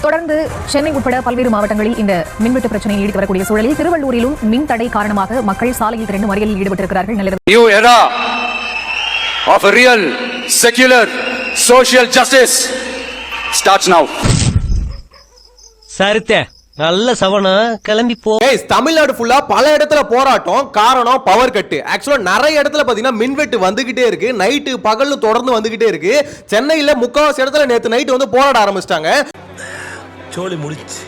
தொடர்ந்து சென்னை உட்பட பல்வேறு மாவட்டங்களில் இந்த மின்வெட்டு பிரச்சனையில் ஈடுபட்டு வரக்கூடிய சூழலில் திருவள்ளூரிலும் மின் தடை காரணமாக மக்கள் சாலையில் திரண்டு மறியலில் ஈடுபட்டிருக்கிறார்கள். New era of a real secular social justice starts now. சரித்தே நல்ல சவனா கிளம்பி போ. தமிழ்நாடு ஃபுல்லா பல இடத்துல போராட்டம், காரணம் பவர் கட்டு. ஆக்சுவலா நிறைய இடத்துல பாத்தீங்கன்னா மின்வெட்டு வந்துகிட்டே இருக்கு, நைட்டு பகல்னு தொடர்ந்து வந்துகிட்டே இருக்கு. சென்னையில முக்காவாசி இடத்துல நேத்து நைட்டு வந்து போராட ஆரம்பிச்சிட்டாங்க. சோலி முடிச்சு.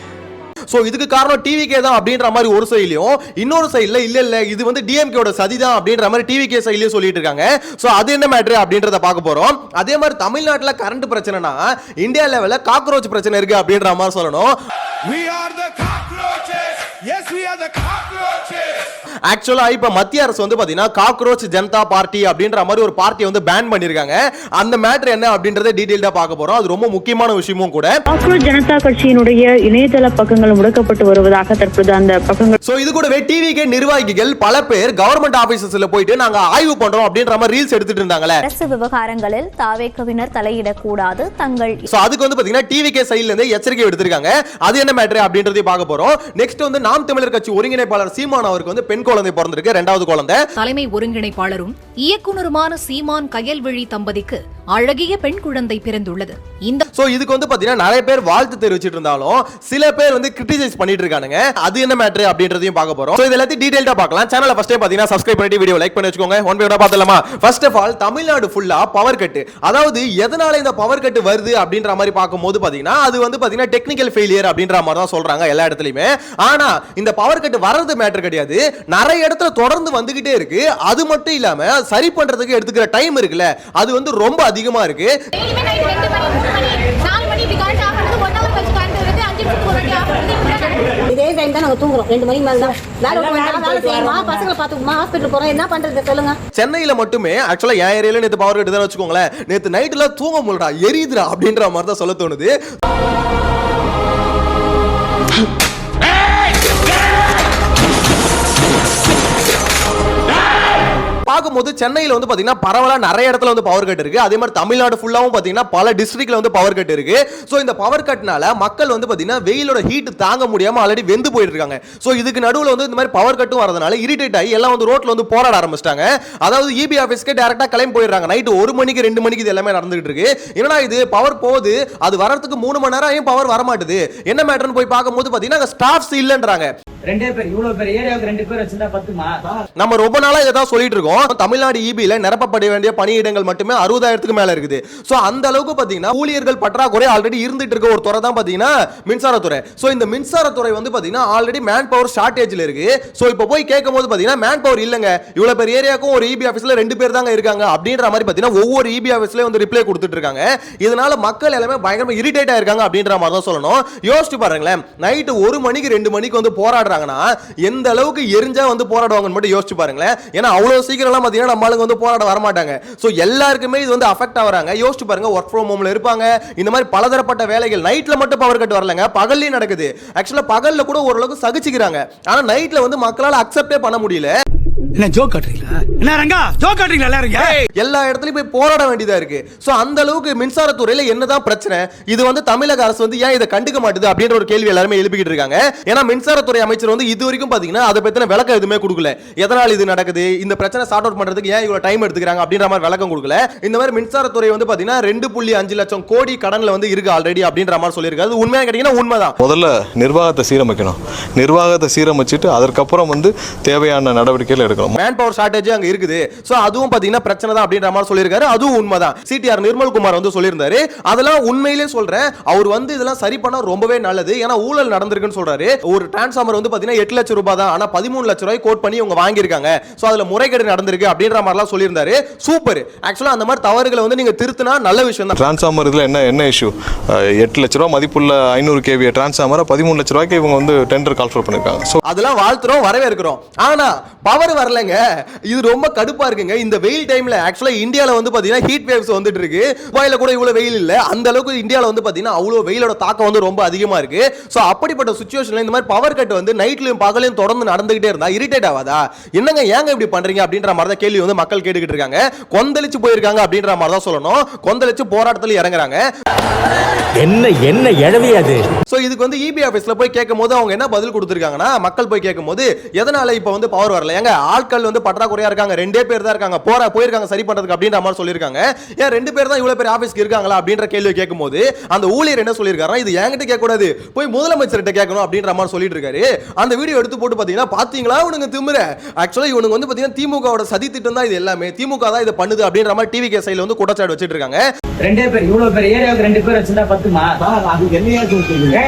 சோ இதுக்கு காரணம் டிவிகே தான் அப்படின்ற மாதிரி ஒரு சைட்லயும், இன்னொரு சைடுல இல்ல இது வந்து டிஎம்கேயோட சதி தான் அப்படின்ற மாதிரி டிவிகே சைட்லயும் சொல்லிட்டு இருக்காங்க. சோ அது என்ன மேட்டர் அப்படின்றத பார்க்க போறோம். அதே மாதிரி தமிழ்நாட்டுல கரண்ட் பிரச்சனைனா இந்தியா லெவல்ல காக்ரோச் பிரச்சனை இருக்கு அப்படின்ற மாதிரி சொல்லணும். We are the cockroaches. Yes, we are the cockroaches. ஆக்சுவலா இப்ப மத்திய அரசு வந்து பாத்தீங்கன்னா காக்ரோச் ஜனதா பார்ட்டி அப்படின்ற மாதிரி ஒரு பார்ட்டியை வந்து பேன் பண்ணிருக்காங்க. அந்த மேட்டர் என்ன அப்படின்றத டீடைலா பார்க்க போறோம். அது ரொம்ப முக்கியமான விஷயமும் கூட. காக்ரோச் ஜனதா கட்சியினுடைய இணையதள பக்கங்கள் முடக்கப்பட்டு வருவதாக தற்போது அந்த பக்கங்கள். சோ இது கூடவே டிவிகே நிர்வாகிகள் பல பேர் கவர்மெண்ட் ஆபீசஸ்ல போயிட்டு நாங்க ஆய்வு பண்றோம் அப்படின்ற மாதிரி ரீல்ஸ் எடுத்துட்டு இருந்தாங்களே. அரசு விவகாரங்களில் தாவேக்கவினர் தலையிடக்கூடாது தங்கள். சோ அதுக்கு வந்து பாத்தீங்கன்னா டிவிகே சைடுல இருந்து எச்சரிக்கை எடுத்திருக்காங்க. அது என்ன மேட்டர் அப்படின்றதை பார்க்க போறோம். நெக்ஸ்ட் வந்து நாம் தமிழர் கட்சி ஒருங்கிணைப்பாளர் சீமான் அவருக்கு வந்து பெண் குழந்தை பிறந்திருக்கு, இரண்டாவது குழந்தை. தலைமை ஒருங்கிணைப்பாளரும் இயக்குனருமான சீமான் கயல்விழி தம்பதிக்கு அழகிய பெண் குழந்தை பிறந்துள்ளது. இந்த சோ இதுக்கு வந்து பாத்தீங்கன்னா நிறைய பேர் வாழ்த்து தெரிவிச்சிட்டு இருந்தாலும் சில பேர் வந்து கிரிட்டிசைஸ் பண்ணிட்டு இருக்கானுங்க. அது என்ன மேட்டர் அப்படின்றதையும் பார்க்க போறோம். சோ இது எல்லாத்தையும் டீடைலா பார்க்கலாம். சேனலை ஃபர்ஸ்ட் டைம் பாத்தீங்கன்னா சப்ஸ்கிரைப் பண்ணிட்டு வீடியோ லைக் பண்ணி வச்சுக்கோங்க. ஒன் பை ஒன்னா பார்த்தலாமா? ஃபர்ஸ்ட் ஆஃப் ஆல் தமிழ்நாடு ஃபுல்லா பவர் கட். அதாவது எதனால இந்த பவர் கட் வருது அப்படின்ற மாதிரி பார்க்கும்போது பாத்தீங்கன்னா அது வந்து பாத்தீங்கன்னா டெக்னிக்கல் ஃபெயிலியர் அப்படின்ற மாதிரி தான் சொல்றாங்க எல்லா இடத்துலயுமே. ஆனா இந்த பவர் கட் வரது மேட்டர் கிடையாது, நிறைய இடத்துல தொடர்ந்து வந்துகிட்டே இருக்கு. அது மட்டும் இல்லாம சரி பண்றதுக்கு எடுத்துக்கிற டைம் இருக்குல்ல, அது வந்து ரொம்ப அதிகமா இருக்கு. இதே டைம் தான் நாங்க தூங்குறோம். 2 மணி மேல தான் வேலை செய்யணுமா, பசங்களை பாத்துக்குமா, ஹாஸ்பிட்டல் போறோம், என்ன பண்றது சொல்லுங்க. சென்னையில மட்டுமே ஆக்சுவலா என் ஏரியால நேத்து பவர் கட் தான் வச்சுக்கோங்களேன். நேத்து நைட்ல தூங்க முடியலடா, எரியுதுடா அப்படின்ற மாதிரி தான் சொல்ல தோணுது. பார்க்கும்போது சென்னையில வந்து பாத்தீங்கன்னா பரவலா நிறைய இடத்துல வந்து பவர் கட் இருக்கு. அதே மாதிரி தமிழ்நாடு ஃபுல்லாவும் பாத்தீங்கன்னா பல டிஸ்ட்ரிக்ட்ல வந்து பவர் கட் இருக்கு. சோ இந்த பவர் கட்னால மக்கள் வந்து பாத்தீங்கன்னா வெயிலோட ஹீட் தாங்க முடியாம ஆல்ரெடி வெந்து போயிட்டு இருக்காங்க. சோ இதுக்கு நடுவுல வந்து இந்த மாதிரி பவர் கட்டும் வரதுனால இரிட்டேட் ஆகி எல்லாம் வந்து ரோட்ல வந்து போராட ஆரம்பிச்சிட்டாங்க. அதாவது இபி ஆபீஸ்க்கு டைரக்டா கிளம்பி போயிடுறாங்க. நைட் 1 மணிக்கு 2 மணிக்கு இது எல்லாமே நடந்துகிட்டு இருக்கு. என்னடா இது பவர் போகுது, அது வரதுக்கு 3 மணி நேரம் பவர் வர மாட்டுது, என்ன மேட்டர்னு போய் பார்க்கும்போது பாத்தீங்கன்னா ஸ்டாஃப்ஸ் இல்லன்றாங்க. நம்ம ரொம்ப நாளா இதான் சொல்லிட்டு இருக்கோம். தமிழ்நாடு இபில நிரப்பப்பட வேண்டிய பணியிடங்கள் மட்டுமே 60,000க்கு மேல இருக்குது. சோ அந்த அளவுக்கு பாத்தீங்கன்னா ஊழியர்கள் பற்றாக்குறை ஆல்ரெடி இருந்துட்டு இருக்க ஒரு துறை தான் பாத்தீங்கன்னா மின்சாரத்துறை. சோ இந்த மின்சாரத்துறை வந்து பாத்தீங்கன்னா ஆல்ரெடி மேன் பவர் ஷார்டேஜ்ல இருக்கு. சோ இப்போ போய் கேட்கும்போது பாத்தீங்கன்னா மேன் பவர் இல்லங்க, இவ்வளவு பெரிய ஏரியாக்கும் ஒரு இபி ஆபீஸ்ல 2 பேர் தாங்க இருக்காங்க அப்படின்ற மாதிரி பாத்தீங்கன்னா ஒவ்வொரு இபி ஆபீஸ்லயும் வந்து ரிப்ளை கொடுத்துட்டு இருக்காங்க. இதனால மக்கள் எல்லாமே பயங்கரமா இரிட்டேட் ஆயிருக்காங்க அப்படின்ற மாதிரி தான் சொல்லணும். யோசிச்சு பாருங்களேன், நைட் 1 மணிக்கு 2 மணிக்கு வந்து போராடுறாங்கன்னா எந்த அளவுக்கு எரிஞ்சா வந்து போராடுவாங்கன்னு மட்டும் யோசிச்சு பாருங்களேன். ஏன்னா அவ்வளவு சீக்கிரம் நம்ம ஆளுங்க வந்து போராட வர மாட்டாங்க. சோ எல்லாருக்குமே இது வந்து அஃபெக்ட் ஆவறாங்க. யோசிச்சு பாருங்க, வொர்க் ஃப்ரம் ஹோம்ல இருப்பாங்க, இந்த மாதிரி பலதரப்பட்ட வேலைகள். நைட்ல மட்டும் பவர் கட் வரலங்க, பகல்லையும் நடக்குது. ஆக்சுவலா பகல்ல கூட ஓரளவுக்கு சகிச்சுக்கிறாங்க, ஆனா நைட்ல வந்து மக்களால அக்செப்டே பண்ண முடியல. என்ன ஜோக் காட்றீங்களா? என்ன ரங்கா ஜோக் காட்றீங்களா? எல்லா இடத்துலயும் போய் போராட வேண்டியதா இருக்கு. சோ அந்த அளவுக்கு மின்சாரத்துறையில என்னதான் பிரச்சனை, இது வந்து தமிழக அரசு வந்து ஏன் இதை கண்டுக்க மாட்டுது அப்படின்ற ஒரு கேள்வி எல்லாரும் எழுப்பிக்கிட்டு இருக்காங்க. ஏன்னா மின்சாரத்துறை அமைச்சர் வந்து இது வரைக்கும் பாத்தீங்கன்னா அதை பத்தின விளக்கம் எதுவுமே கொடுக்கல. எதனால இது நடக்குது, இந்த பிரச்சனை சார்ட் அவுட் பண்றதுக்கு ஏன் இவ்வளவு டைம் எடுத்துக்கிறாங்க அப்படின்ற மாதிரி விளக்கம் கொடுக்கல. இந்த மாதிரி மின்சாரத்துறை வந்து பாத்தீங்கன்னா 2.5 லட்சம் கோடி கடன்ல வந்து இருக்கு ஆல்ரெடி அப்படின்ற மாதிரி சொல்லியிருக்காரு. உண்மையா கேட்டீங்கன்னா உண்மைதான். முதல்ல நிர்வாகத்தை சீரமைக்கணும். நிர்வாகத்தை சீரமைச்சிட்டு அதற்கப்புறம் வந்து தேவையான நடவடிக்கைகள் எடுக்கணும். மேன் பவர் ஷார்டேஜ் அங்க இருக்குது. சோ அதுவும் பாத்தீங்கன்னா பிரச்சனை தான் அப்படின்ற மாதிரி சொல்லியிருக்காரு. அதுவும் உண்மைதான். சிடிஆர் நிர்மல்குமார் வந்து சொல்லியிருந்தாரு. அதெல்லாம் உண்மையிலே சொல்றேன், அவர் வந்து இதெல்லாம் சரி பண்ணா ரொம்பவே நல்லது. ஏன்னா ஊழல் நடந்திருக்குன்னு சொல்றாரு. ஒரு டிரான்ஸ்ஃபார்மர் வந்து பாத்தீங்கன்னா 8 லட்சம் ரூபாய் தான், ஆனா 13 லட்சம் ரூபாய் கோட் பண்ணி இவங்க வாங்கியிருக்காங்க. சோ அதுல முறைகேடு நடந்திருக்கு அப்படின்ற மாதிரிலாம் சொல்லியிருந்தாரு. சூப்பர். ஆக்சுவலா அந்த மாதிரி தவறுகளை வந்து நீங்க திருத்தினா நல்ல விஷயம் தான். டிரான்ஸ்ஃபார்மர் இதுல என்ன இஷ்யூ, 8 லட்ச ரூபாய் மதிப்புள்ள 500 kVA டிரான்ஸ்ஃபார்மரை 13 லட்ச ரூபாய்க்கு இவங்க வந்து டெண்டர் கால் பண்ணிருக்காங்க. சோ அதெல்லாம் வாழ்த்துறோம், வரவேற்கிறோம். ஆனா பவர் வரல வரலங்க. இது ரொம்ப கடுப்பா இருக்குங்க. இந்த வெயில் டைம்ல ஆக்சுவலா இந்தியால வந்து பாத்தீங்கன்னா ஹீட் வேவ்ஸ் வந்துட்டு இருக்கு. துபாயில கூட இவ்வளவு வெயில் இல்ல. அந்த அளவுக்கு இந்தியால வந்து பாத்தீங்கன்னா அவ்வளவு வெயிலோட தாக்கம் வந்து ரொம்ப அதிகமா இருக்கு. சோ அப்படிப்பட்ட சிச்சுவேஷன்ல இந்த மாதிரி பவர் கட் வந்து நைட்லயும் பகலையும் தொடர்ந்து நடந்துகிட்டே இருந்தா இரிட்டேட் ஆகாதா? என்னங்க ஏங்க இப்படி பண்றீங்க அப்படின்ற மாதிரி தான் கேள்வி வந்து மக்கள் கேட்டுக்கிட்டு இருக்காங்க. கொந்தளிச்சு போயிருக்காங்க அப்படின்ற மாதிரி தான் சொல்லணும். கொந்தளிச்சு போராட்டத்துல இறங்குறாங்க. என்ன எழவி அது? சோ இதுக்கு வந்து இபி ஆபீஸ்ல போய் கேட்கும்போது அவங்க என்ன பதில் கொடுத்திருக்காங்கன்னா, மக்கள் போய் கேட்கும்போது எதனால இப்ப வந்து பவர் வரல, ஏங்க ஆட்கள் வந்து பற்றாக்குறையா இருக்காங்க, 2 பேர் தான் இருக்காங்க, போயிருக்காங்க சரி பண்றதுக்கு அப்படின்ற மாதிரி சொல்லிருக்காங்க. ஏன் 2 பேர் தான் இவ்வளவு பேர் ஆபீஸ்க்கு இருக்காங்களா அப்படின்ற கேள்வி கேட்கும்போது அந்த ஊழியர் என்ன சொல்லிருக்காரு, இது என்கிட்ட கேட்க கூடாது, போய் முதலமைச்சர்கிட்ட கேட்கணும் அப்படின்ற மாதிரி சொல்லிட்டு இருக்காரு. அந்த வீடியோ எடுத்து போட்டு பாத்தீங்களா இவனுங்க திமிர. ஆக்சுவலா இவனுங்க வந்து பாத்தீங்கன்னா திமுகவோட சதி திட்டம் தான் இது எல்லாமே, திமுக தான் இதை பண்ணுது அப்படின்ற மாதிரி டிவி கே சைடுல வந்து குற்றச்சாட்டு வச்சிட்டு இருக்காங்க. 2 பேர் இவ்வளவு பேர் ஏரியாவுக்கு 2 பேர் வச்சிருந்தா பத்துமா? அது என்னையா சொல்றீங்க?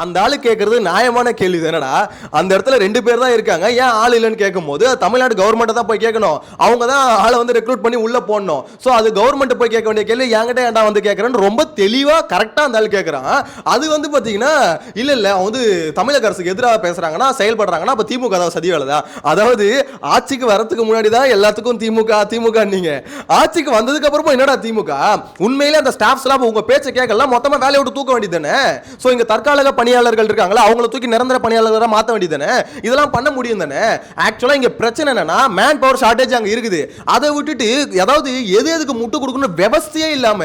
அந்த ஆளு கேட்கறது நியாயமான கேள்வி தானடா. அந்த இடத்துல 2 பேர் தான் இருக்காங்க, ஏன் ஆள் இல்லைன்னு கேட்கும்போது தமிழ்நாடு கவர்மெண்ட் தான் போய் கேட்கணும். அவங்க தான் ஆளை வந்து ரெக்ரூட் பண்ணி உள்ள போடணும். சோ அது கவர்மெண்ட் போய் கேட்க வேண்டிய கேள்வி என்கிட்ட ஏன்டா வந்து கேட்கறேன்னு ரொம்ப தெளிவா கரெக்டா அந்த ஆளு கேட்கறான். அது வந்து பாத்தீங்கன்னா இல்ல அவன் வந்து தமிழக அரசுக்கு எதிராக பேசுறாங்கன்னா செயல்படுறாங்கன்னா அப்ப திமுக தான் சதி வேலைதா. அதாவது ஆட்சிக்கு வரதுக்கு முன்னாடி தான் எல்லாத்துக்கும் திமுக நீங்க ஆட்சிக்கு வந்ததுக்கு அப்புறமா என்னடா திமுக? உண்மையிலே அந்த ஸ்டாஃப்ஸ் எல்லாம் உங்க பேச்சை கேட்கல, மொத்தமா வேலையை விட்டு தூக்க வேண்டியதானே. சோ இங்க தற்காலிக பணியாளர்கள் இருக்காங்களா, அவங்கள தூக்கி நிரந்தர பணியாளர்களா மாத்த வேண்டியதானே. இதெல்லாம் பண்ண முடியும் தானே. ஆக்சுவலா இங்க பிரச்சனை என்னன்னா மேன் பவர் ஷார்டேஜ் அங்க இருக்குது. அதை விட்டுட்டு ஏதாவது எதுக்கு முட்டு கொடுக்கணும் விவசாயே இல்லாம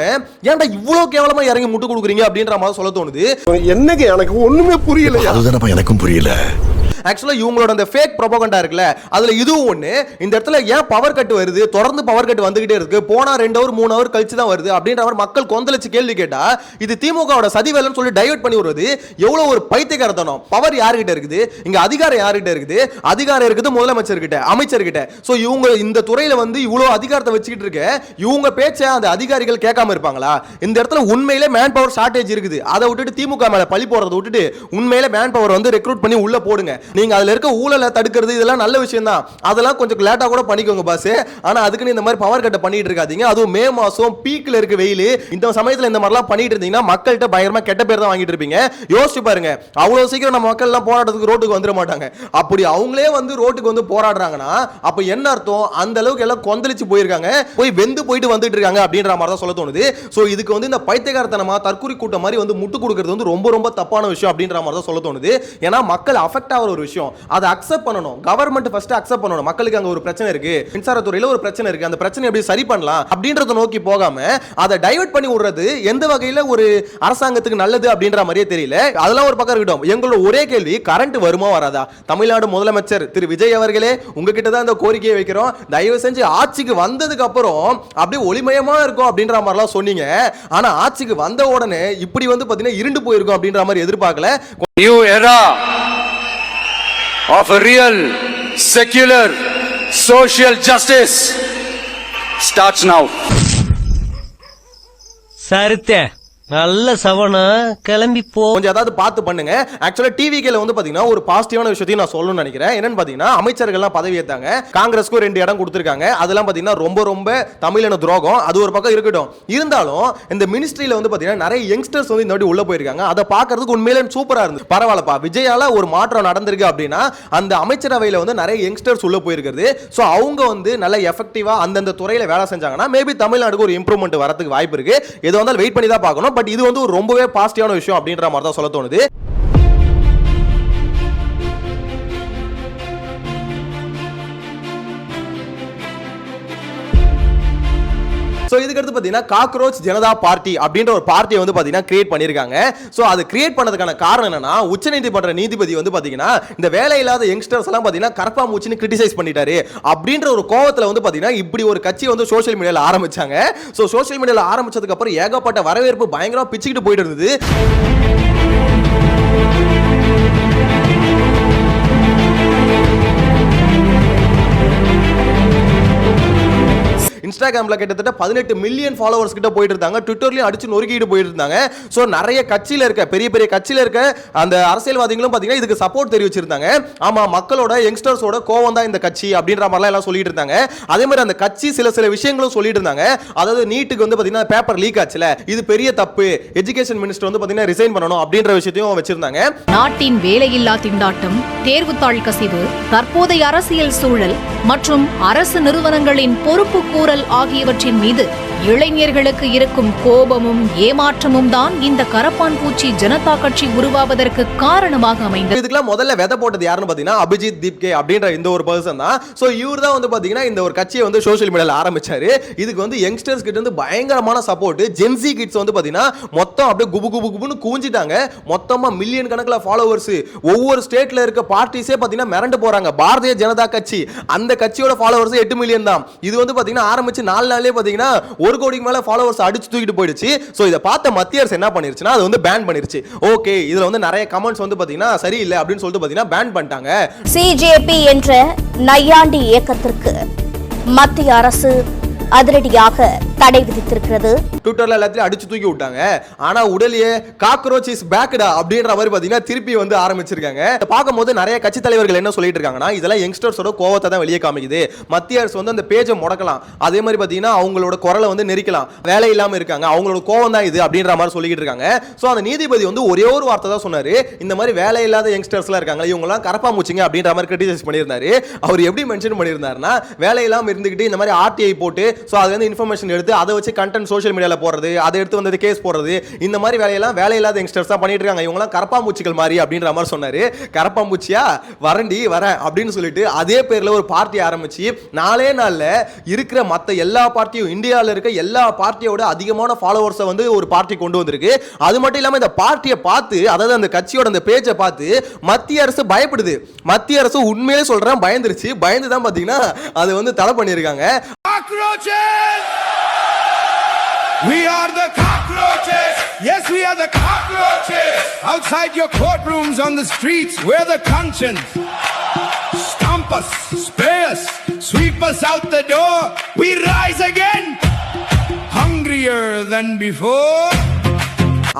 ஏன்டா இவ்வளவு கேவலமா இறங்கி முட்டு கொடுக்குறீங்க அப்படின்ற மாதிரி சொல்ல தோணுது. என்னங்க எனக்கு ஒண்ணுமே புரியல. அதுதானப்பா எனக்கும் புரியல. ஆக்சுவலா இவங்களோட அந்த ஃபேக் ப்ரோபகண்டா இருக்குல்ல, அதுல இதுவும் ஒண்ணு. இந்த இடத்துல ஏன் பவர் கட் வருது, தொடர்ந்து பவர் கட் வந்துகிட்டே இருக்கு, போனா 2 ஹவர் 3 ஹவர் கழிச்சு தான் வருது அப்படின்ற மாதிரி மக்கள் கொந்தளிச்சு கேள்வி கேட்டா இது திமுகவோட சதி வேலைன்னு சொல்லி டைவர்ட் பண்ணி வருது. எவ்வளவு ஒரு பைத்தியக்காரத்தனம். பவர் யார்கிட்ட இருக்குது இங்க, அதிகாரம் யார்கிட்ட இருக்குது? அதிகாரம் இருக்குது முதலமைச்சர்கிட்ட, அமைச்சர்கிட்ட. சோ இவங்க இந்த துறையில வந்து இவ்வளவு அதிகாரத்தை வச்சுக்கிட்டு இருக்க, இவங்க பேச்ச அந்த அதிகாரிகள் கேட்காம இருப்பாங்களா? இந்த இடத்துல உண்மையிலே மேன் பவர் ஷார்டேஜ் இருக்குது. அதை விட்டுட்டு திமுக மேல பழி போறதை விட்டுட்டு உண்மையிலே மேன் பவர் வந்து ரெக்ரூட் பண்ணி உள்ள போடுங்க. நீங்க அதுல இருக்க ஊழலை தடுக்கிறது இதெல்லாம் நல்ல விஷயம் தான். அதெல்லாம் கொஞ்சம் லேட்டா கூட பண்ணிக்கோங்க பாஸ். ஆனா அதுக்கு இந்த மாதிரி பவர் கட்ட பண்ணிட்டு இருக்காதீங்க. அதுவும் மே மாசம் பீக்ல இருக்க வெயில், இந்த சமயத்துல இந்த மாதிரிலாம் பண்ணிட்டு இருந்தீங்கன்னா மக்கள்கிட்ட பயங்கரமா கெட்ட பேர் தான் வாங்கிட்டு இருப்பீங்க. யோசிச்சு பாருங்க, அவ்வளவு சீக்கிரம் நம்ம மக்கள் எல்லாம் போராட்டத்துக்கு ரோட்டுக்கு வந்துட மாட்டாங்க. அப்படி அவங்களே வந்து ரோட்டுக்கு வந்து போராடுறாங்கன்னா அப்ப என்ன அர்த்தம்? அந்த அளவுக்கு எல்லாம் கொந்தளிச்சு போயிருக்காங்க, போய் வெந்து போயிட்டு வந்துட்டு இருக்காங்க அப்படின்ற மாதிரி தான் சொல்ல தோணுது. சோ இதுக்கு வந்து இந்த பைத்தியக்காரத்தனமா தற்கொலை கூட்டம் மாதிரி வந்து முட்டு கொடுக்கிறது வந்து ரொம்ப ரொம்ப தப்பான விஷயம் அப்படின்ற மாதிரி தான் சொல்ல தோணுது. ஏன்னா மக்கள் அஃபெக்ட் ஆகிற ஒரு விஷயம், அதை அக்செப்ட் பண்ணணும். கவர்மெண்ட் ஃபர்ஸ்ட் அக்செப்ட் பண்ணணும். மக்களுக்கு அங்க ஒரு பிரச்சனை இருக்கு, மின்சாரத்துறையில ஒரு பிரச்சனை இருக்கு, அந்த பிரச்சனை எப்படி சரி பண்ணலாம் அப்படின்றத நோக்கி போகாம அதை டைவர்ட் பண்ணி விடுறது எந்த வகையில ஒரு அரசாங்கத்துக்கு நல்லது அப்படின்ற மாதிரியே தெரியல. அதெல்லாம் ஒரு பக்கம் இருக்கட்டும். எங்களோட ஒரே கேள்வி, கரண்ட் வருமா வராதா? தமிழ்நாடு முதலமைச்சர் திரு விஜய் அவர்களே, உங்ககிட்ட தான் இந்த கோரிக்கையை வைக்கிறோம். தயவு செஞ்சு ஆட்சிக்கு வந்ததுக்கு அப்புறம் அப்படியே ஒளிமயமா இருக்கும் அப்படின்ற மாதிரிலாம் சொன்னீங்க. ஆனா ஆட்சிக்கு வந்த உடனே இப்படி வந்து பாத்தீங்கன்னா இருண்டு போயிருக்கும் அப்படின்ற மாதிரி எதிர்பார்க்கல. New era of a real, secular, social justice starts now. சரித்தே நல்ல சவனா கிளம்பி போ. கொஞ்சம் ஏதாவது பார்த்து பண்ணுங்க. ஆக்சுவலா டிவிகேல வந்து பாத்தீங்கன்னா ஒரு பாசிட்டிவான விஷயத்தையும் நான் சொல்லணும்னு நினைக்கிறேன். என்னன்னு பாத்தீங்கன்னா அமைச்சர்கள்லாம் பதவி ஏத்தாங்க, காங்கிரஸ்க்கு 2 இடம் கொடுத்திருக்காங்க. அதெல்லாம் பாத்தீங்கன்னா ரொம்ப தமிழின துரோகம். அது ஒரு பக்கம் இருக்கட்டும். இருந்தாலும் இந்த மினிஸ்ட்ரியில வந்து பாத்தீங்கன்னா நிறைய யங்ஸ்டர்ஸ் வந்து இந்த வாட்டி உள்ள போயிருக்காங்க. அதை பார்க்கிறதுக்கு உண்மையிலே சூப்பரா இருந்துச்சு. பரவாயில்லப்பா, விஜயால ஒரு மாற்றம் நடந்திருக்கு அப்படின்னா அந்த அமைச்சரவையில வந்து நிறைய யங்ஸ்டர்ஸ் உள்ள போயிருக்கிறது. சோ அவங்க வந்து நல்ல எஃபெக்டிவா அந்தந்த துறையில வேலை செஞ்சாங்கன்னா மேபி தமிழ்நாடுக்கு ஒரு இம்ப்ரூவ்மெண்ட் வரதுக்கு வாய்ப்பு இருக்கு. எது வந்தாலும் வெயிட் பண்ணி தான் பார்க்கணும். பட் இது வந்து ரொம்பவே பாசிட்டிவான விஷயம் அப்படின்ற மாதிரி தான் சொல்ல தோணுது. சோ இதுக்கு அடுத்து பாத்தீங்கன்னா காக்ரோச் ஜனதா பார்ட்டி அப்படின்ற ஒரு பார்ட்டியை வந்து பாத்தீங்கன்னா கிரியேட் பண்ணிருக்காங்க. சோ அது கிரியேட் பண்ணதுக்கான காரணம் என்னன்னா, உச்சநீதிமன்ற நீதிபதி வந்து பாத்தீங்கன்னா இந்த வேலை இல்லாத யங்ஸ்டர்ஸ் எல்லாம் பாத்தீங்கன்னா கரப்பா மூச்சின்னு கிரிட்டிசைஸ் பண்ணிட்டாரு அப்படின்ற ஒரு கோவத்துல வந்து பாத்தீங்கன்னா இப்படி ஒரு கட்சி வந்து சோஷியல் மீடியால ஆரம்பிச்சாங்க. சோ சோஷியல் மீடியால ஆரம்பிச்சதுக்கு அப்புறம் ஏகப்பட்ட வரவேற்பு பயங்கரமா பிச்சுக்கிட்டு போயிட்டு இருந்தது. இன்ஸ்டாகிராம்ல கிட்டத்தட்ட 18 மில்லியன் ஃபாலோவர்ஸ் கிட்ட போயிட்டு இருந்தாங்க. ட்விட்டர்லயும் அடிச்சு நொறுக்கிட்டு போயிட்டு இருந்தாங்க. சோ நிறைய கட்சியில இருக்க பெரிய பெரிய கட்சியில இருக்க அந்த அரசியல்வாதிகளும் பாத்தீங்கன்னா இதுக்கு சப்போர்ட் தெரிவிச்சிருந்தாங்க. ஆமா, மக்களோட யங்ஸ்டர்ஸோட கோவம் தான் இந்த கட்சி அப்படின்ற மாதிரி எல்லாம் சொல்லிட்டு இருந்தாங்க. அதே மாதிரி அந்த கட்சி சில விஷயங்களும் சொல்லிட்டு இருந்தாங்க. அதாவது நீட்டுக்கு வந்து பாத்தீங்கன்னா பேப்பர் லீக் ஆச்சுல, இது பெரிய தப்பு, எஜுகேஷன் மினிஸ்டர் வந்து பாத்தீங்கன்னா ரிசைன் பண்ணணும் அப்படின்ற விஷயத்தையும் வச்சிருந்தாங்க. நாட்டின் வேலையில்லா திண்டாட்டம், தேர்வுத்தாள் கசிவு, தற்போதைய அரசியல் சூழல் மற்றும் அரசு நிறுவனங்களின் பொறுப்பு கூறல் ஆகியவற்றின் மீது இளைஞர்களுக்கு இருக்கும் கோபமும் ஏமாற்றமும் தான் இந்த கரப்பான் பூச்சி ஜனதா கட்சி உருவாவதற்கு காரணமாக அமைந்தது. இதுக்கெல்லாம் முதல்ல விதை போட்டது யாருன்னு பாத்தீங்கன்னா அபிஜித் தீப்கே அப்படின்ற இந்த ஒரு பர்சன் தான். சோ இவர் தான் வந்து பாத்தீங்கன்னா இந்த ஒரு கட்சியை வந்து சோஷியல் மீடியால ஆரம்பிச்சாரு. இதுக்கு வந்து யங்ஸ்டர்ஸ் கிட்ட இருந்து பயங்கரமான சப்போர்ட். ஜென்சி கிட்ஸ் வந்து பாத்தீங்கன்னா மொத்தம் அப்படியே குபுன்னு கூஞ்சிட்டாங்க. மொத்தமா மில்லியன் கணக்குல ஃபாலோவர்ஸ். ஒவ்வொரு ஸ்டேட்ல இருக்க பார்ட்டிஸே பாத்தீங்கன்னா மிரண்டு போறாங்க. பாரதிய ஜனதா கட்சி அந்த கட்சியோட ஃபாலோவர்ஸ் 8 மில்லியன் தான். இது வந்து பாத்தீங்கன்னா ஆரம்பிச்சு 4 நாள்லயே பாத்தீங்கன்னா 1 கோடிக்கு மேல ஃபாலோவர்ஸ் அடிச்சு தூக்கிட்டு போயிடுச்சு. சோ இத பார்த்த மத்திய அரசு என்ன பண்ணிருச்சுனா அது வந்து பேன் பண்ணிருச்சு. ஓகே, இதுல வந்து நிறைய கமெண்ட்ஸ் வந்து பாத்தீங்கன்னா சரியில்லை அப்படின்னு சொல்லிட்டு பாத்தீங்கன்னா பேன் பண்ணிட்டாங்க. சிஜேபி என்ற நையாண்டி இயக்கத்திற்கு மத்திய அரசு அதிரடியாக தடை விதித்திருக்கிறது. ட்விட்டர்ல எல்லாத்தையும் அடிச்சு தூக்கி விட்டாங்க. ஆனா உடலியே காக்ரோச் இஸ் பேக்டா அப்படின்ற மாதிரி பாத்தீங்கன்னா திருப்பி வந்து ஆரம்பிச்சிருக்காங்க. பார்க்கும்போது நிறைய கட்சி தலைவர்கள் என்ன சொல்லிட்டு இருக்காங்கன்னா இதெல்லாம் யங்ஸ்டர்ஸோட கோவத்தை தான் வெளியே காமிக்குது. மத்திய அரசு வந்து அந்த பேஜை முடக்கலாம், அதே மாதிரி பாத்தீங்கன்னா அவங்களோட குரலை வந்து நெரிக்கலாம், வேலை இல்லாம இருக்காங்க, அவங்களோட கோவம் தான் இது அப்படின்ற மாதிரி சொல்லிட்டு இருக்காங்க. சோ அந்த நீதிபதி வந்து ஒரே ஒரு வார்த்தை தான் சொன்னாரு, இந்த மாதிரி வேலை இல்லாத யங்ஸ்டர்ஸ்லாம் இருக்காங்க, இவங்க எல்லாம் கரப்பாம்பூச்சிங்க அப்படின்ற மாதிரி கிரிட்டிசைஸ் பண்ணியிருந்தாரு. அவர் எப்படி மென்ஷன் பண்ணியிருந்தாருன்னா வேலை இல்லாம இருந்துகிட்டு இந்த மாதிரி ஆர்டிஐ போட்டு சோ அது வந்து இன்ஃபர்மேஷன் எடுத்து அதை வச்சு கண்டென்ட் சோஷியல் மீடியால போடுறது, அதை எடுத்து வந்து கேஸ் போடுறது, இந்த மாதிரி வேலையெல்லாம் வேலை இல்லாத யங்ஸ்டர்ஸ் தான் பண்ணிட்டு இருக்காங்க, இவங்க எல்லாம் கரப்பாம்பூச்சிகள் மாதிரி அப்படின்ற மாதிரி சொன்னாரு. கரப்பாம்பூச்சியா வரண்டி வரேன் அப்படின்னு சொல்லிட்டு அதே பேர்ல ஒரு பார்ட்டி ஆரம்பிச்சு 4 நாள்ல இருக்கிற மத்த எல்லா பார்ட்டியும் இந்தியாவில் இருக்க எல்லா பார்ட்டியோட அதிகமான ஃபாலோவர்ஸை வந்து ஒரு பார்ட்டி கொண்டு வந்திருக்கு. அது மட்டும் இல்லாம இந்த பார்ட்டியை பார்த்து, அதாவது அந்த கட்சியோட அந்த பேஜை பார்த்து மத்திய அரசு பயப்படுது. மத்திய அரசு உண்மையிலே சொல்றேன் பயந்துருச்சு. பயந்து தான் பாத்தீங்கன்னா அது வந்து தடை பண்ணிருக்காங்க. We are the cockroaches. Yes, we are the cockroaches. Outside your courtrooms, on the streets, we're the conscience. Stomp us, spray us, sweep us out the door. We rise again, hungrier than before.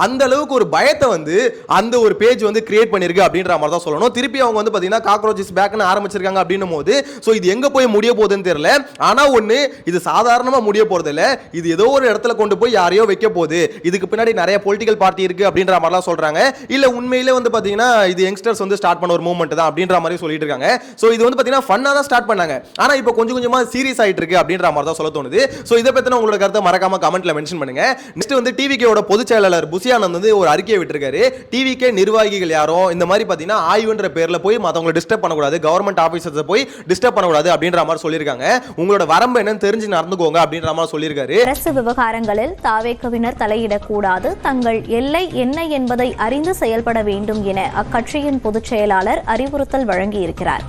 அந்த அளவுக்கு ஒரு பயத்தை வந்து அந்த ஒரு page வந்து create பண்ணிருக்கு அப்படின்ற மாதிரி தான் சொல்லணும். திருப்பி அவங்க வந்து பாத்தீங்கன்னா காக்ரோச்சஸ் பேக்னு ஆரம்பிச்சிருக்காங்க அப்படின்னும் போது சோ இது எங்க போய் முடிய போகுதுன்னு தெரியல. ஆனா ஒண்ணு, இது சாதாரணமா முடிய போறது இல்ல, இது ஏதோ ஒரு இடத்துல கொண்டு போய் யாரையோ வைக்க போகுது. இதுக்கு பின்னாடி நிறைய பொலிட்டிக்கல் பார்ட்டி இருக்கு அப்படின்ற மாதிரிலாம் சொல்றாங்க. இல்ல உண்மையிலே வந்து பாத்தீங்கன்னா இது யங்ஸ்டர்ஸ் வந்து ஸ்டார்ட் பண்ண ஒரு மூவ்மெண்ட் தான் அப்படின்ற மாதிரி சொல்லிட்டு இருக்காங்க. சோ இது வந்து பாத்தீங்கன்னா ஃபன்னா தான் ஸ்டார்ட் பண்ணாங்க. ஆனா இப்போ கொஞ்சம் கொஞ்சமா சீரியஸ் ஆயிட்டு இருக்கு அப்படின்ற மாதிரி தான் சொல்ல தோணுது. சோ இதை பத்தின உங்களோட கருத்தை மறக்காம கமெண்ட்ல மென்ஷன் பண்ணுங்க. நெக்ஸ்ட் வந்து டிவிகேவோட பொதுச் செயலாளர் புசியானந்த் வந்து ஒரு அறிக்கையை விட்டிருக்காரு. டிவிகே நிர்வாகிகள் யாரும் இந்த மாதிரி பாத்தீங்கன்னா ஆய்வுன்ற பேர்ல போய் மத்தவங்களை டிஸ்டர்ப் பண்ணக்கூடாது, கவர்மெண்ட் ஆபீசர்ஸ் போய் டிஸ்டர்ப் பண்ணக்கூடாது அப்படின்ற மாதிரி சொல்லியிருக்காங்க. உங்களோட வரம்பு என்னன்னு தெரிஞ்சு நடந்துக்கோங்க அப்படின்ற மாதிரி சொல்லியிருக்காரு. அரசு விவகாரங்களில் தாவேக்கவினர் தலையிடக்கூடாது, தங்கள் எல்லை என்ன என்பதை அறிந்து செயல்பட வேண்டும் என அக்கட்சியின் பொதுச் செயலாளர் அறிவுறுத்தல் வழங்கியிருக்கிறார்.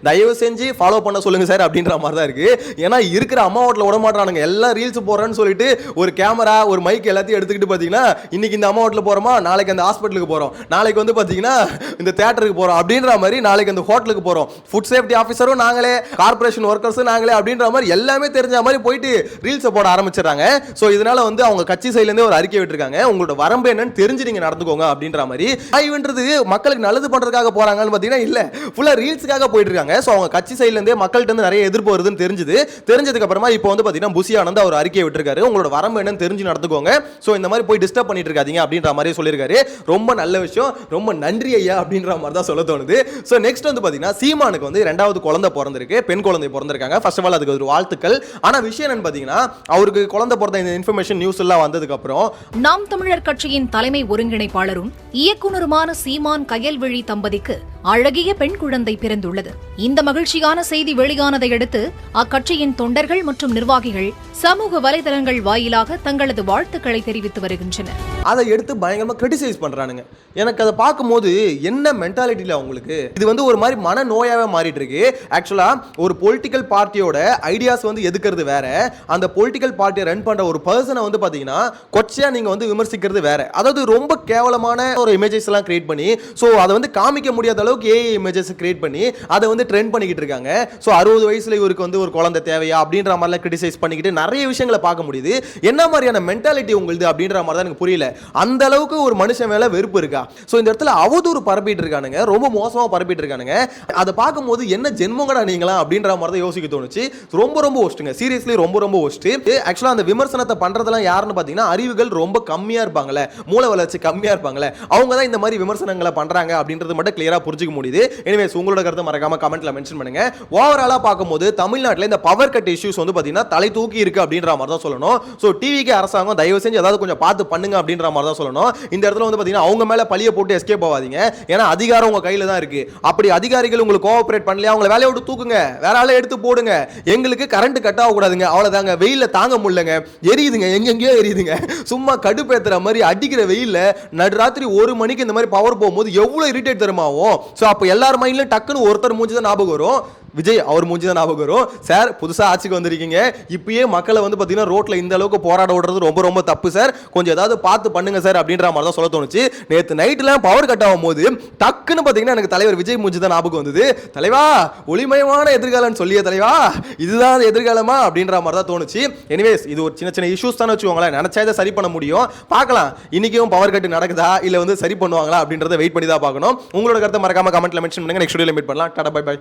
தயவு செஞ்சு ஃபாலோ பண்ண சொல்லுங்க சார் அப்படின்ற மாதிரி தான் இருக்கு. ஏன்னா இருக்கிற அம்மா ஹோட்டல விட மாட்டானுங்க, எல்லாம் ரீல்ஸ் போறேன்னு சொல்லிட்டு ஒரு கேமரா ஒரு மைக் எல்லாத்தையும் எடுத்துக்கிட்டு பாத்தீங்கன்னா இன்னைக்கு இந்த அம்மா ஹோட்டல போறோமா, நாளைக்கு அந்த ஹாஸ்பிட்டலுக்கு போறோம், நாளைக்கு வந்து பாத்தீங்கன்னா இந்த தியேட்டருக்கு போறோம் அப்படின்ற மாதிரி, நாளைக்கு அந்த ஹோட்டலுக்கு போறோம், ஃபுட் சேஃப்டி ஆஃபீஸரும் நாங்களே, கார்ப்பரேஷன் ஒர்க்கர்ஸும் நாங்களே அப்படின்ற மாதிரி எல்லாமே தெரிஞ்ச மாதிரி போயிட்டு ரீல்ஸ் போட ஆரம்பிச்சிடறாங்க. சோ இதனால வந்து அவங்க கட்சி சைடுல இருந்தே ஒரு அறிக்கை விட்டுருக்காங்க, உங்களோட வரம்பு என்னன்னு தெரிஞ்சு நீங்க நடந்துக்கோங்க அப்படின்ற மாதிரி. ஆய்வுன்றது மக்களுக்கு நல்லது பண்றதுக்காக போறாங்கன்னு பாத்தீங்கன்னா இல்ல, ஃபுல்லா ரீல்ஸ்க்காக போயிட்டு இருக்காங்க. சோ அவங்க கட்சி சைடுல இருந்தே மக்கள்கிட்ட இருந்து நிறைய எதிர்ப்பு வருதுன்னு தெரிஞ்சதுக்கு அப்புறமா இப்போ வந்து பாத்தீங்கன்னா புசியானந்த் அவர் அறிக்கை விட்டுருக்காரு, உங்களோட வரம்பு என்னன்னு தெரிஞ்சு நடந்துக்கோங்க, சோ இந்த மாதிரி போய் டிஸ்டர்ப் பண்ணிட்டு இருக்காதீங்க அப்படின்ற மாதிரி சொல்லியிருக்காரு. ரொம்ப நல்ல விஷயம், ரொம்ப நன்றி ஐயா அப்படின்ற மாதிரி தான் சொல்ல தோணுது. சோ நெக்ஸ்ட் வந்து பாத்தீங்கன்னா சீமானுக்கு வந்து 2வது குழந்தை பிறந்திருக்கு, பெண் குழந்தை பிறந்திருக்காங்க. ஃபர்ஸ்ட் ஆஃப் ஆல் அதுக்கு ஒரு வாழ்த்துக்கள். ஆனா விஷயம் என்னன்னு பாத்தீங்கன்னா அவருக்கு குழந்தை பிறந்த இந்த இன்ஃபர்மேஷன் நியூஸ் எல்லாம் வந்ததுக்கு அப்புறம் நாம் தமிழர் கட்சியின் தலைமை ஒருங்கிணைப்பாளரும் இயக்குனருமான சீமான் கயல்விழி தம்பதிக்கு அழகிய பெண் குழந்தை பிறந்துள்ளது. இந்த மகிழ்ச்சியான செய்தி வெளியானதை அடுத்து அக்கட்சியின் தொண்டர்கள் மற்றும் நிர்வாகிகள் சமூக வலைதளங்கள் வாயிலாக தங்களது வாழ்த்துக்களை தெரிவித்து வருகின்றனர். அதை எடுத்து பயங்கரமா கிரிட்டிசைஸ் பண்றானுங்க. எனக்கு அதை பார்க்கும்போது என்ன மென்டாலிட்டியில அவங்களுக்கு இது வந்து ஒரு மாதிரி மன நோயாவே மாறிட்டு இருக்கு. ஆக்சுவலா ஒரு பொலிட்டிக்கல் பார்ட்டியோட ஐடியாஸ் வந்து எதுக்கிறது வேற, அந்த பொலிட்டிக்கல் பார்ட்டியை ரன் பண்ற ஒரு பர்சனை வந்து பாத்தீங்கன்னா கொச்சையா நீங்க வந்து விமர்சிக்கிறது வேற. அதாவது ரொம்ப கேவலமான ஒரு இமேஜஸ் எல்லாம் கிரியேட் பண்ணி சோ அதை வந்து காமிக்க முடியாத அளவுக்கு ஏஐ இமேஜஸ் கிரியேட் பண்ணி அதை வந்து ட்ரெண்ட் பண்ணிக்கிட்டு இருக்காங்க. ஸோ 60 வயசுல இவருக்கு வந்து ஒரு குழந்தை தேவையா அப்படின்ற மாதிரிலாம் கிரிட்டிசைஸ் பண்ணிக்கிட்டு நிறைய விஷயங்களை பார்க்க முடியுது. என்ன மாதிரியான மென்டாலிட்டி உங்களுக்கு அப்படின்ற மாதிரி தான் எனக்கு புரியல. அந்த அளவுக்கு ஒரு மனுஷன் மேல வெறுப்பு இருக்கா? ஸோ இந்த இடத்துல அவதூறு பரப்பிட்டு இருக்கானுங்க, ரொம்ப மோசமா பரப்பிட்டு இருக்கானுங்க. அதை பார்க்கும்போது என்ன ஜென்மங்கடா நீங்களா அப்படின்ற மாதிரி தான் யோசிக்க தோணுச்சு. ரொம்ப ரொம்ப ஒஸ்ட்டுங்க, சீரியஸ்லி ரொம்ப ரொம்ப ஒஸ்ட். ஆக்சுவலா அந்த விமர்சனத்தை பண்றதெல்லாம் யாருன்னு பார்த்தீங்கன்னா அறிவுகள் ரொம்ப கம்மியா இருப்பாங்களே, மூளை வளர்ச்சி கம்மியா இருப்பாங்களே, அவங்க தான் இந்த மாதிரி விமர்சனங்களை பண்றாங்க அப்படின்றது மட்டும் கிளியரா புரிஞ்சுக்க முடியுது. எனிவேஸ் உங்களோட கருத்தை மறக்காம கமெண்ட்ல மென்ஷன் பண்ணுங்க. ஓவராலா பார்க்கும்போது தமிழ்நாட்டில் இந்த பவர் கட் இஷ்யூஸ் வந்து பார்த்தீங்கன்னா தலை தூக்கி இருக்கு அப்படின்ற மாதிரி தான் சொல்லணும். ஸோ டிவிக்கு அரசாங்கம் தயவு செஞ்சு ஏதாவது கொஞ்சம் பார்த்து பண்ணுங்க அப்படின்ற மாதிரி தான் சொல்லணும். இந்த இடத்துல வந்து பார்த்தீங்கன்னா அவங்க மேல பழிய போட்டு எஸ்கேப் ஆகாதீங்க. ஏன்னா அதிகாரம் உங்க கையில தான் இருக்கு. அப்படி அதிகாரிகள் உங்களுக்கு கோஆபரேட் பண்ணலையா அவங்களை வேலையை விட்டு தூக்குங்க, வேற ஆளை எடுத்து போடுங்க. எங்களுக்கு கரண்ட் கட் ஆகக்கூடாதுங்க, அவ்வளவுதாங்க. வெயில தாங்க முடியலங்க, எரியுதுங்க, எங்கெங்கயோ எரியுதுங்க. சும்மா கடுப்பேத்துற மாதிரி அடிக்கிற வெயில்ல நடுராத்திரி 1 மணிக்கு இந்த மாதிரி பவர் போகும்போது எவ்வளவு இரிட்டேட் தருமாவும். ஸோ அப்போ எல்லார் மைண்ட்லயும் டக்குன்னு ஒருத்தர் மூஞ்சி தான் ஞாபகம் வரும், விஜய் அவர் மூஞ்சி தான் ஞாபகம் வரும். சார் புதுசா ஆட்சிக்கு வந்திருக்கீங்க, இப்பயே மக்களை வந்து பார்த்தீங்கன்னா ரோட்ல இந்த அளவுக்கு போராட விடுறது ரொம்ப ரொம்ப தப்பு சார், கொஞ்சம் ஏதாவது பார்த்து பண்ணுங்க சார் அப்படின்ற மாதிரி தான் சொல்ல தோணுச்சு. நேற்று நைட்ல பவர் கட் ஆகும் போது டக்குன்னு பார்த்தீங்கன்னா எனக்கு தலைவர் விஜய் மூஞ்சி தான் ஞாபகம் வந்தது. தலைவா ஒளிமயமான எதிர்காலம் சொல்லிய தலைவா, இதுதான் எதிர்காலமா அப்படின்ற மாதிரி தான் தோணுச்சு. எனிவேஸ் இது ஒரு சின்ன சின்ன இஷ்யூஸ் தானே வச்சுக்கோங்களேன், நினைச்சா இதை சரி பண்ண முடியும். பார்க்கலாம் இன்னைக்கும் பவர் கட் நடக்குதா இல்ல வந்து சரி பண்ணுவாங்களா அப்படின்றத வெயிட் பண்ணி தான் பார்க்கணும். உங்களோட கருத்தை மறக்காம கமெண்ட்ல மென்ஷன் பண்ணுங்க. நெக்ஸ்ட் வீடியோல மீட் பண்ணலாம். டாடா பை பை.